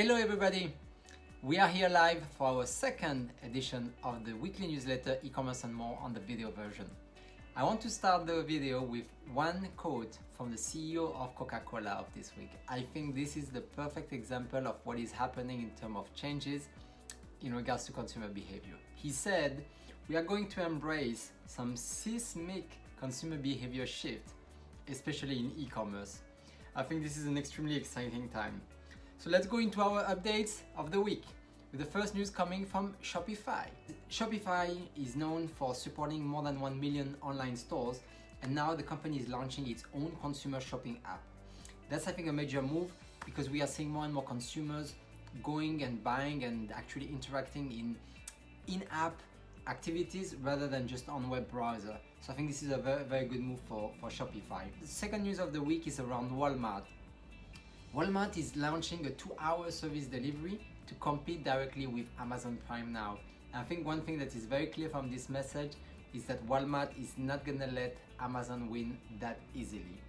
Hello everybody! We are here live for our second edition of the weekly newsletter E-commerce and More on the video version. I want to start the video with one quote from the CEO of Coca-Cola of this week. I think this is the perfect example of what is happening in terms of changes in regards to consumer behavior. He said, "We are going to embrace some seismic consumer behavior shift, especially in e-commerce." I think this is an extremely exciting time. So let's go into our updates of the week, with the first news coming from Shopify. Shopify is known for supporting more than 1 million online stores, and now the company is launching its own consumer shopping app. That's, I think, a major move because we are seeing more and more consumers going and buying and actually interacting in-app activities rather than just on web browser. So I think this is a very, very good move for Shopify. The second news of the week is around Walmart. Walmart is launching a 2-hour service delivery to compete directly with Amazon Prime now. And I think one thing that is very clear from this message is that Walmart is not gonna let Amazon win that easily.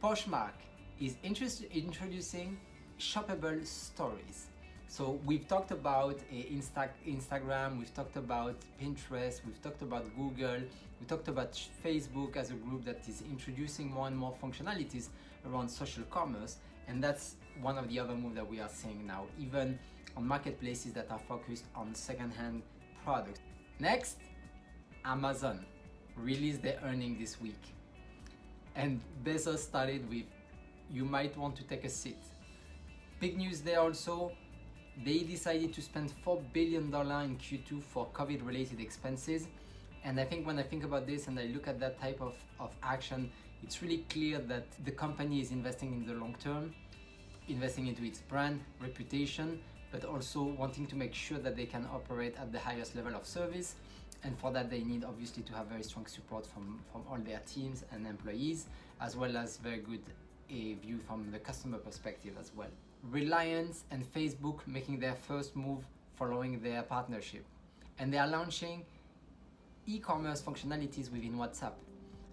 Poshmark is introducing shoppable stories. So we've talked about Instagram, we've talked about Pinterest, we've talked about Google, we talked about Facebook as a group that is introducing more and more functionalities around social commerce. And that's one of the other moves that we are seeing now, even on marketplaces that are focused on second-hand products. Next, Amazon released their earnings this week. And Bezos started with, "You might want to take a seat." Big news there also, they decided to spend $4 billion in Q2 for COVID-related expenses. And I think when I think about this and I look at that type of action, it's really clear that the company is investing in the long term, investing into its brand, reputation, but also wanting to make sure that they can operate at the highest level of service. And for that, they need obviously to have very strong support from all their teams and employees, as well as very good view from the customer perspective as well. Reliance and Facebook making their first move following their partnership. And they are launching e-commerce functionalities within WhatsApp.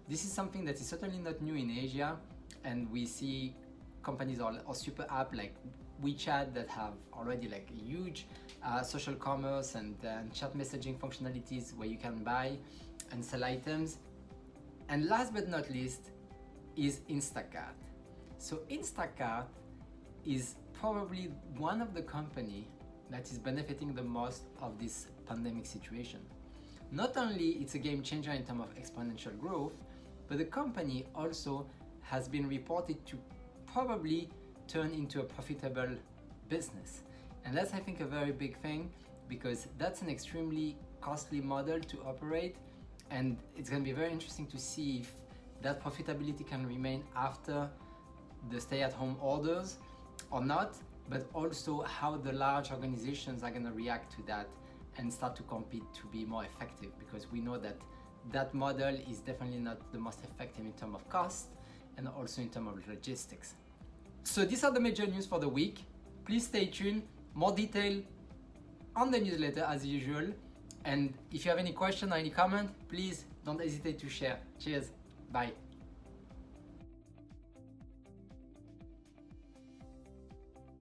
This is something that is certainly not new in Asia, and we see companies or super app like WeChat that have already like a huge social commerce and chat messaging functionalities where you can buy and sell items. And last but not least is Instacart. So Instacart is probably one of the company that is benefiting the most of this pandemic situation. Not only it's a game changer in terms of exponential growth, but the company also has been reported to probably turn into a profitable business. And that's, I think, a very big thing because that's an extremely costly model to operate. And it's going to be very interesting to see if that profitability can remain after the stay-at-home orders or not, but also how the large organizations are going to react to that and start to compete to be more effective, because we know that that model is definitely not the most effective in terms of cost and also in terms of logistics. So these are the major news for the week. Please stay tuned, more detail on the newsletter as usual. And if you have any question or any comment, please don't hesitate to share. Cheers, bye.